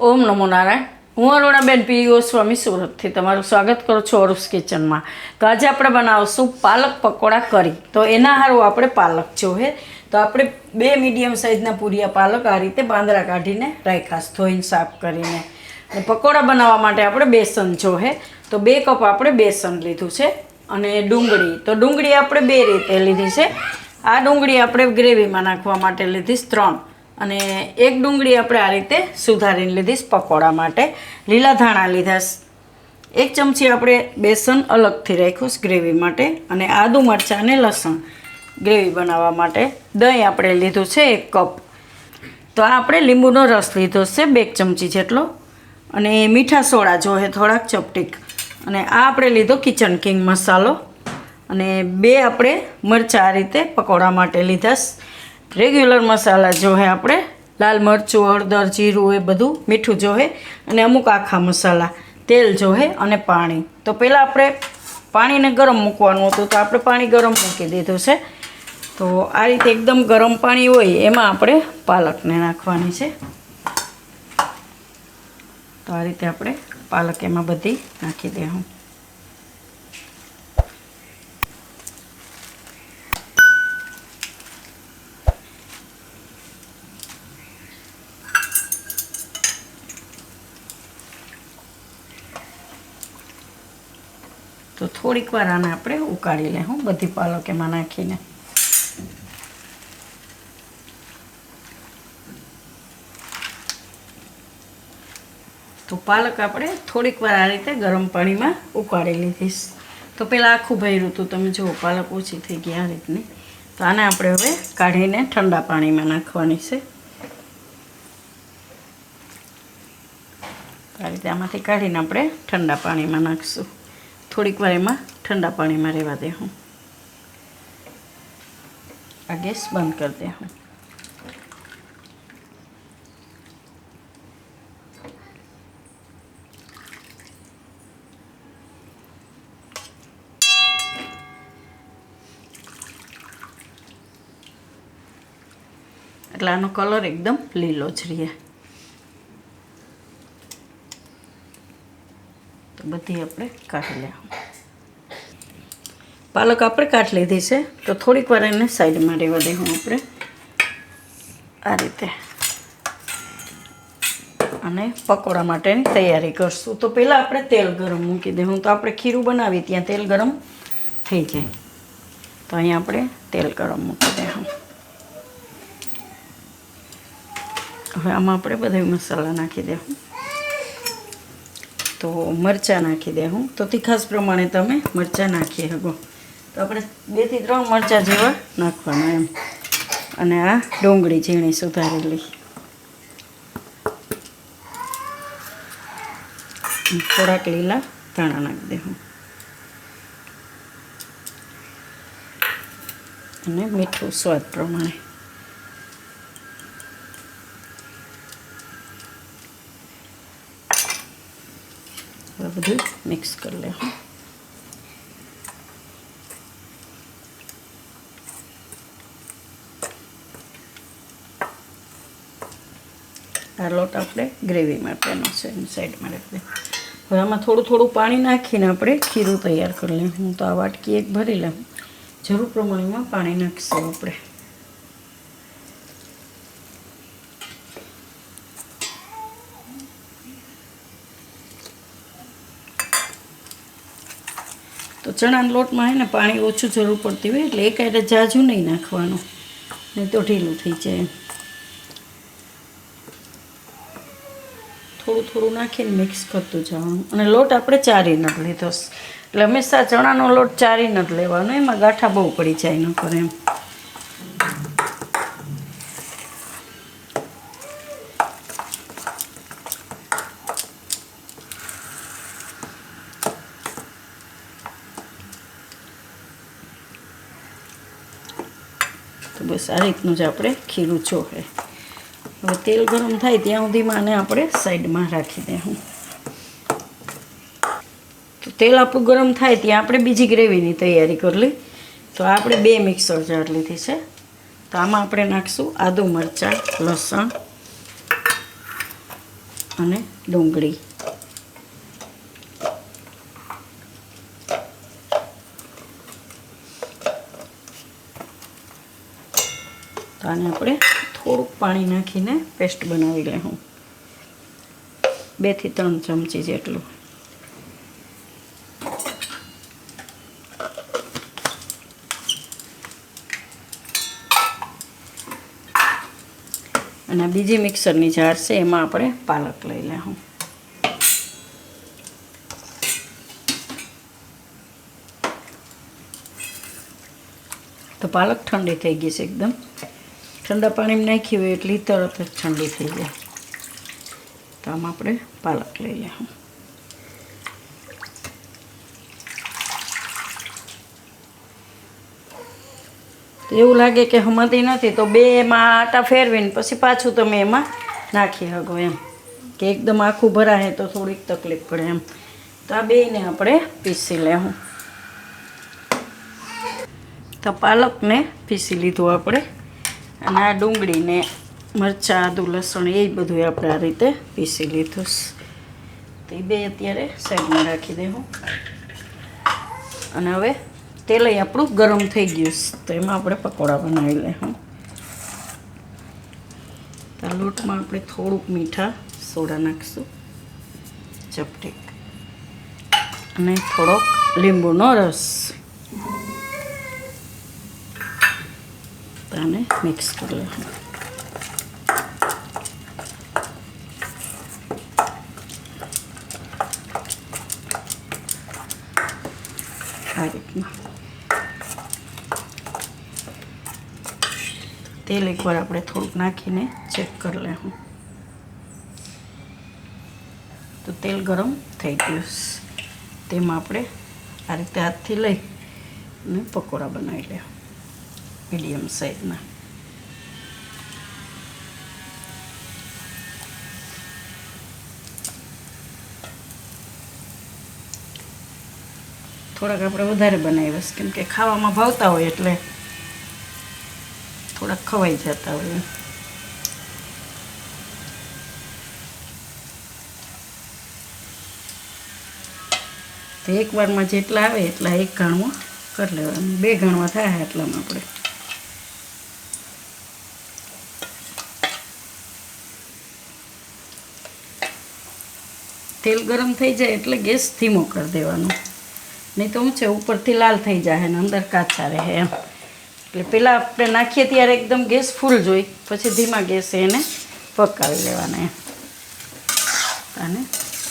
ઓમ નમો નારાયણ. હું અરુણાબેન પી ગોસ્વામી સુરતથી તમારું સ્વાગત કરું છું અરુસ કિચનમાં. તો આજે આપણે બનાવશું પાલક પકોડા કરી. તો એના હારું આપણે પાલક જોઈએ. તો આપણે 2 મીડિયમ સાઇઝના પૂરિયા પાલક આ રીતે બાંદરા કાઢીને રાખ્યા, ધોઈને સાફ કરીને. અને પકોડા બનાવવા માટે આપણે બેસન જોઈએ. તો 2 કપ આપણે બેસન લીધું છે. અને ડુંગળી, તો ડુંગળી આપણે 2 રીતે લીધી છે. આ ડુંગળી આપણે ગ્રેવીમાં નાખવા માટે લીધી 3. અને એક ડુંગળી આપણે આ રીતે સુધારીને લીધીશ પકોડા માટે. લીલા ધાણા લીધા, 1 ચમચી આપણે બેસન અલગથી રાખ્યું ગ્રેવી માટે. અને આદુ મરચાં અને લસણ ગ્રેવી બનાવવા માટે. દહીં આપણે લીધું છે 1 કપ. તો આ આપણે લીંબુનો રસ લીધો છે 2 ચમચી જેટલો. અને મીઠા સોડા જોઈએ થોડાક ચપટીક. અને આ આપણે લીધો કિચન કિંગ મસાલો. અને 2 આપણે મરચાં આ રીતે પકોડા માટે લીધા. રેગ્યુલર મસાલા જોહે આપણે લાલ મરચું, હળદર, જીરું એ બધું, મીઠું જોહે. અને અમુક આખા મસાલા, તેલ જોહે અને પાણી. તો પહેલાં આપણે પાણીને ગરમ મૂકવાનું હતું, તો આપણે પાણી ગરમ મૂકી દીધું છે. તો આ રીતે એકદમ ગરમ પાણી હોય એમાં આપણે પાલકને નાખવાની છે. તો આ રીતે આપણે પાલક એમાં બધી નાખી દઉં. તો થોડીક વાર આને આપણે ઉકાળી લેવું બધી પાલક એમાં નાખીને. તો પાલક આપણે થોડીક વાર આ રીતે ગરમ પાણીમાં ઉકાળી લીધીશ. તો પહેલાં આખું ભર્યું હતું, તમે જુઓ પાલક ઓછી થઈ ગઈ આ રીતની. તો આને આપણે હવે કાઢીને ઠંડા પાણીમાં નાખવાની છે. આ રીતે આમાંથી કાઢીને આપણે ઠંડા પાણીમાં નાખીશું. થોડીક વાર એમાં ઠંડા પાણીમાં રહેવા દેવું. આ ગેસ બંધ કરી દેવું. એટલે આનો કલર એકદમ લીલો જ રહે. તો બધી આપણે કાઢી લેવું. પાલક આપણે કાઢી લીધી છે. તો થોડીક વાર એને સાઈડમાં રહેવા દેવું આપણે આ રીતે. અને પકોડા માટેની તૈયારી કરશું. તો પહેલાં આપણે તેલ ગરમ મૂકી દેવું. તો આપણે ખીરું બનાવી ત્યાં તેલ ગરમ થઈ જાય. તો અહીંયા આપણે તેલ ગરમ મૂકી દેવું. હવે આમાં આપણે બધા મસાલા નાખી દેવું. તો મરચાં નાખી દેવું. તો તીખાસ પ્રમાણે તમે મરચાં નાખી શકો. તો આપણે 2 થી 3 મરચાં જેવા નાખવાના એમ. અને આ ડુંગળી ઝીણી સુધારેલી. થોડાક લીલા ધાણા નાખી દેવું. અને મીઠું સ્વાદ પ્રમાણે. બધું મિક્સ કરી લેવું. આ લોટ આપણે ગ્રેવી માટેનો છે, સાઈડમાં રાખી દે. હવે આમાં થોડું થોડું પાણી નાખીને આપણે ખીરું તૈયાર કરી લઈએ. હું તો આ વાટકી એક ભરી લઉં. જરૂર પ્રમાણમાં પાણી નાખીશું આપણે. તો ચણાના લોટમાં હે ને પાણી ઓછું જરૂર પડતી હોય, એટલે એક હારે જાજુ નહીં નાખવાનું, નહીં તો ઢીલું થઈ જાય. થોડું થોડું નાખીને મિક્સ કરતું જવાનું. અને લોટ આપણે ચારી નથી લીધો, એટલે હંમેશા ચણાનો લોટ ચારી નથી લેવાનો, એમાં ગાંઠા બહુ પડી જાય ન કરે એમ. તો બસ આ રીતનું જ આપણે ખીરું ચોખે. હવે તેલ ગરમ થાય ત્યાં સુધીમાં આને આપણે સાઈડમાં રાખી દઉં. તો તેલ આપણું ગરમ થાય ત્યાં આપણે બીજી ગ્રેવીની તૈયારી કરી લઈ. તો આપણે 2 મિક્સર જાર લીધી છે. તો આમાં આપણે નાખીશું આદુ મરચાં, લસણ અને ડુંગળી. તો આને આપણે થોડુંક પાણી નાખીને પેસ્ટ બનાવી લઈશું, 2 થી 3 ચમચી જેટલું. અને બીજી મિક્સરની જાર છે એમાં આપણે પાલક લઈ લઈશું. તો પાલક ઠંડી થઈ ગઈ છે એકદમ. ઠંડા પાણીમાં નાખી હોય એટલે તરત જ ઠંડી થઈ જાય. તો આમાં આપણે પાલક લઈ લઈશું. તો એવું લાગે કે હમતી નથી તો 2માં આટા ફેરવીને પછી પાછું તમે એમાં નાખી શકો એમ, કે એકદમ આખું ભરાય તો થોડીક તકલીફ પડે એમ. તો આ બેયને આપણે પીસી લેવું. તો પાલકને પીસી લીધું આપણે, અને આ ડુંગળીને મરચાં આદુ લસણ એ બધું આપણે આ રીતે પીસી લીધું. તો એ બે અત્યારે સાઈડમાં રાખી દેવું. અને હવે તેલ આપણું ગરમ થઈ ગયું તો એમાં આપણે પકોડા બનાવી લઈશું. તો લોટમાં આપણે થોડુંક મીઠા સોડા નાખીશું, ચપટી, અને થોડોક લીંબુનો રસ. આને મિક્સ કરી લઈશું. આ રીતના તેલ એકવાર આપણે થોડુંક નાખીને ચેક કરી લઈશું. તો તેલ ગરમ થઈ ગયું. તેમાં આપણે આ રીતે હાથથી લઈ અને પકોડા બનાવી લઈશું, મીડિયમ સાઈઝના. થોડાક આપણે વધારે બનાવ્યા કેમ કે ખાવામાં ભાવતા હોય એટલે થોડાક ખવાઈ જતા હોય. તો એકવારમાં જેટલા આવે એટલા એક ઘાણમાં કરી લેવાનું, 2 ઘાણમાં થાય એટલામાં આપણે. તેલ ગરમ થઈ જાય એટલે ગેસ ધીમો કરી દેવાનો, નહીં તો શું છે ઉપરથી લાલ થઈ જાય ને અંદર કાચા રહે એમ. એટલે પહેલાં આપણે નાખીએ ત્યારે એકદમ ગેસ ફૂલ જોઈ, પછી ધીમા ગેસે એને પકાવી લેવાના એમ. અને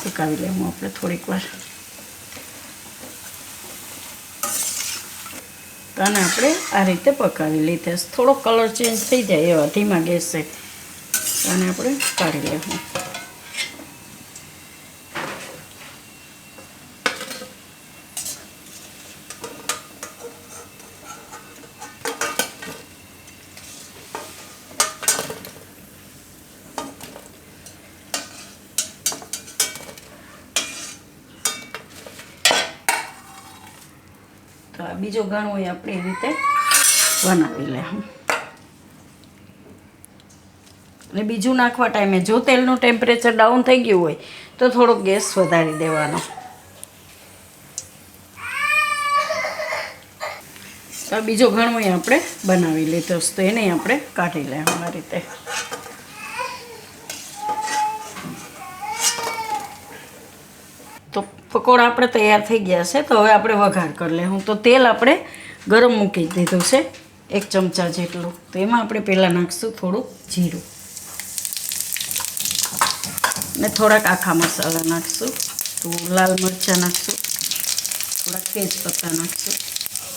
પકાવી લેવું આપણે થોડીક વાર. તો આને આપણે આ રીતે પકાવી લીધે થોડો કલર ચેન્જ થઈ જાય એવા ધીમા ગેસે આને આપણે કાઢી લેવું. તો આ બીજો ગાણો હોય આપણે એ રીતે બનાવી લેવું. અને બીજું નાખવા ટાઈમે જો તેલનું ટેમ્પરેચર ડાઉન થઈ ગયું હોય તો થોડોક ગેસ વધારી દેવાનો. તો બીજો ઘણો આપણે બનાવી લીધો તો એને આપણે કાઢી લેવું આ રીતે. તો પકોડા આપણે તૈયાર થઈ ગયા છે. તો હવે આપણે વઘાર કરી લેવું. તો તેલ આપણે ગરમ મૂકી દીધું છે 1 ચમચા જેટલું. તો એમાં આપણે પહેલાં નાખીશું થોડુંક જીરું, ને થોડાક આખા મસાલા નાખીશું. તો લાલ મરચાં નાખીશું, થોડાક તેજ પત્તા નાખીશું,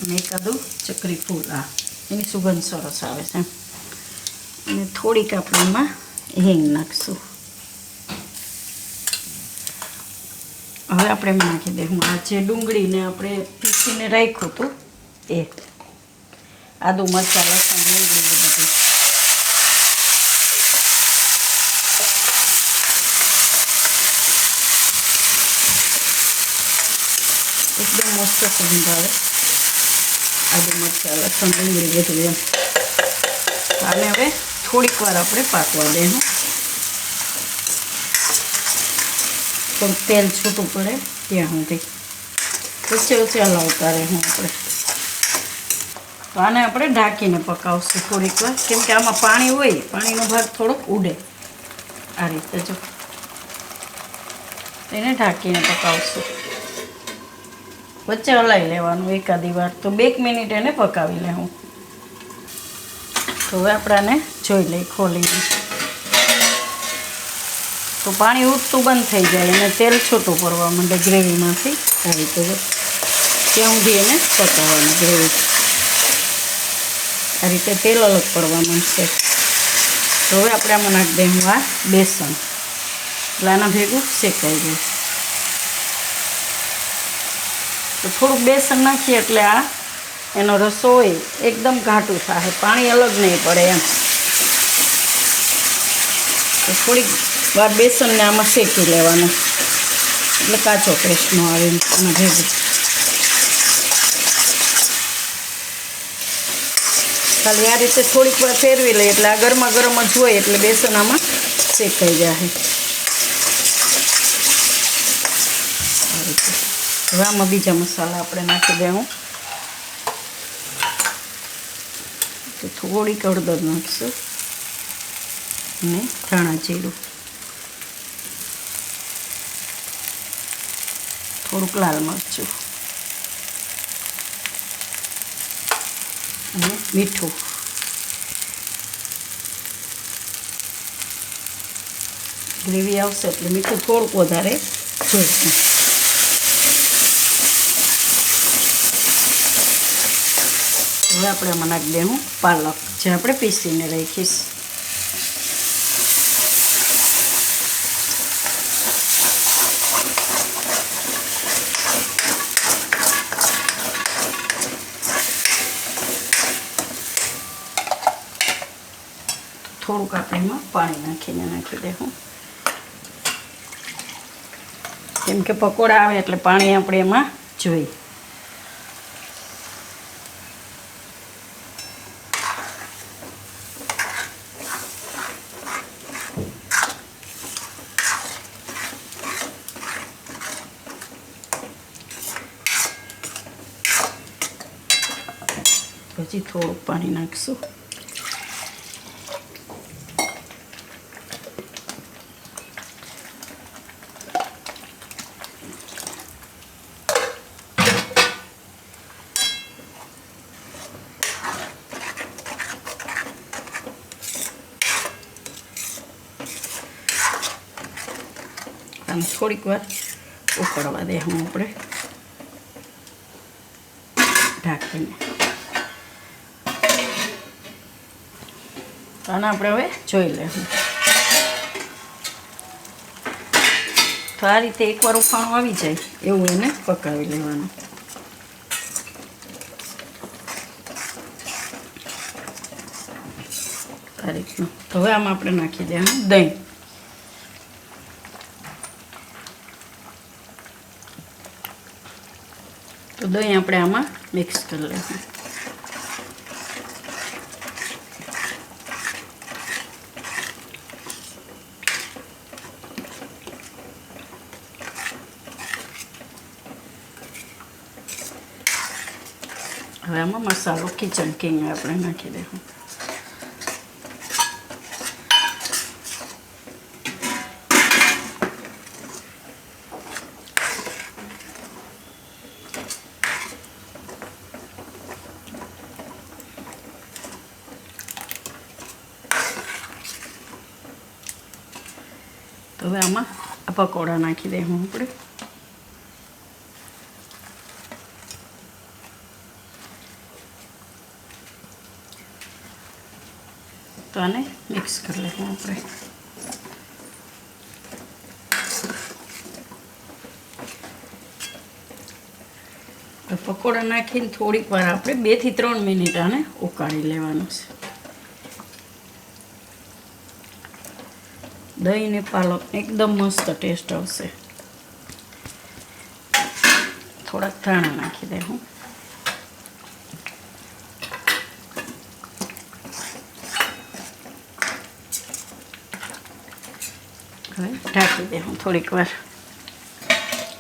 અને એકાદું ચકરી ફૂલ, આ એની સુગંધ સરસ આવે છે. અને થોડીક આપણે એમાં હિંગ નાખીશું. હવે આપણે એમ નાખી દઈશું આ જે ડુંગળીને આપણે પીસીને રાખ્યું હતું એ, આદુ મરચાં લસણ ડુંગળી બધું. એકદમ મસ્ત સુગંધ આવે આદુ મરચાં લસણ ડુંગળી બધું એમ. આને હવે થોડીક વાર આપણે પાકવા દઈશું. થોડુંક તેલ છૂટું પડે ત્યાં સુધી વચ્ચે વચ્ચે હલાવતા રહેવું આપણે. તો આને આપણે ઢાંકીને પકાવશું થોડીક વાર, કેમ કે આમાં પાણી હોય, પાણીનો ભાગ થોડોક ઉડે. આ રીતે જો એને ઢાંકીને પકાવશું. વચ્ચે હલાવી લેવાનું એકાદી વાર, તો 2 મિનિટ એને પકાવી લેવું. તો હવે આપણે આને જોઈ લઈએ ખોલીને. તો પાણી ઉઠતું બંધ થઈ જાય અને તેલ છૂટું પડવા માંડે ગ્રેવીમાંથી. આ રીતે જો ત્યાં સુધી એને પકાવવાનું ગ્રેવી. આ રીતે તેલ અલગ પડવા માંડશે. તો હવે આપણે આમાં નાખી દઈશું આ બેસન, એટલે આના ભેગું શેકાઈ જાય. તો થોડુંક બેસન નાખીએ એટલે આ એનો રસો હોય એકદમ ઘાટું થાય, પાણી અલગ નહીં પડે એમ. તો થોડીક વાર બેસનને આમાં શેકી લેવાનું, એટલે કાચો ટેસ્ટ ન આવે એના ભેગું. ખાલી આ રીતે થોડીક વાર ફેરવી લઈએ એટલે આ ગરમા ગરમ જ હોય એટલે બેસન આમાં શેકાઈ જાય. આ રીતે હવે આમાં બીજા મસાલા આપણે નાખી દેવું. તો થોડીક હળદર નાખીશું અને ધાણા જીરું, થોડુંક લાલ મરચું અને મીઠું. ગ્રેવી આવશે એટલે મીઠું થોડુંક વધારે જોઈશું. હવે આપણે આમાં નાખી દેવું પાલક, જે આપણે પીસીને રાખીશ. થોડુંક આપણે એમાં પાણી નાખીને નાખી દેવું, કેમ કે પકોડા આવે એટલે પાણી આપણે એમાં જોઈએ. પછી થોડુંક પાણી નાખીશું. અને થોડીક વાર ઉકળવા દે હું આપણે ઢાંકીને. આને આપણે હવે જોઈ લેવું. તો આ રીતે એકવાર ઉફાણું આવી જાય એવું એને પકાવી લેવાનું. આ રીતનું. તો હવે આમાં આપણે નાખી દેવાનું દહીં. તો દહીં આપણે આમાં મિક્સ કરી લેવું. હવે આમાં મસાલો કિચન કિંગ આપણે નાખી દઈશું. તો હવે આમાં આ પકોડા નાખી દઈશું આપણે. તો આને મિક્સ કરી લઈશું આપણે. તો પકોડા નાખીને થોડીક વાર આપણે 2 થી 3 મિનિટ આને ઉકાળી લેવાનું છે. દહીં ને પાલક એકદમ મસ્ત ટેસ્ટ આવશે. થોડાક ધાણા નાખી દઉં. હવે ઢાંકી દઉં થોડીક વાર.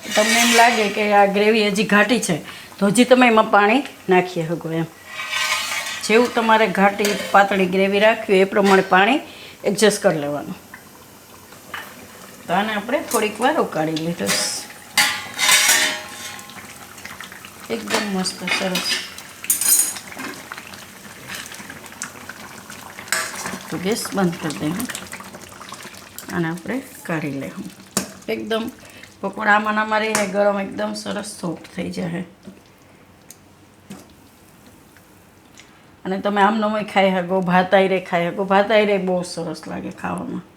તમને એમ લાગે કે આ ગ્રેવી હજી ઘાટી છે તો હજી તમે એમાં પાણી નાખી શકો એમ. જેવું તમારે ઘાટી પાતળી ગ્રેવી રાખવી એ પ્રમાણે પાણી એડજસ્ટ કરી લેવાનું. તો આને આપણે થોડીક વાર ઉકાળી લીધું. એકદમ મસ્ત સરસ. તો ગેસ બંધ કરી દઈએ અને આપણે કાઢી લઈશું. એકદમ પકોડા આમાં અમારી ગરમ એકદમ સરસ સોફ્ટ થઈ જાય. અને તમે આમનોય ખાઈ શકો, ભાત આયરે ખાઈ શકો. ભાત આયરે બહુ સરસ લાગે ખાવામાં.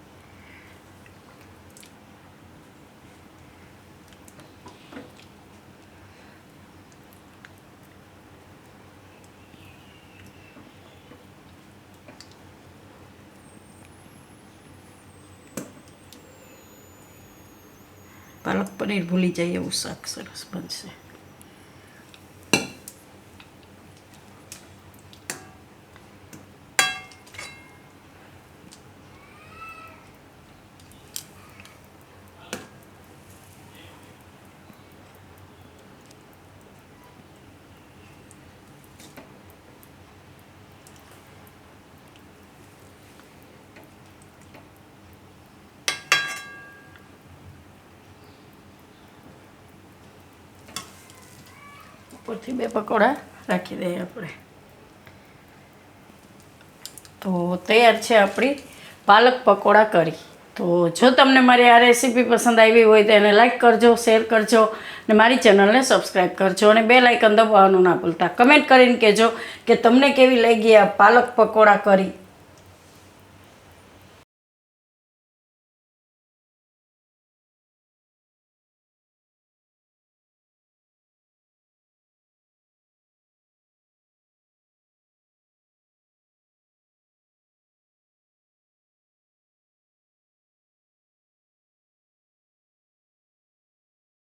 પાલક પનીર ભૂલી જાય એવું શાક સરસ બનશે. ઉપરથી 2 પકોડા રાખી દઈએ આપણે. તો તૈયાર છે આપણી પાલક પકોડા કરી. તો જો તમને મારી આ રેસીપી પસંદ આવી હોય તો એને લાઈક કરજો, શેર કરજો અને મારી ચેનલને સબસ્ક્રાઈબ કરજો અને બેલ આઇકન દબાવવાનું ના ભૂલતા. કમેન્ટ કરીને કહેજો કે તમને કેવી લાગી આ પાલક પકોડા કરી.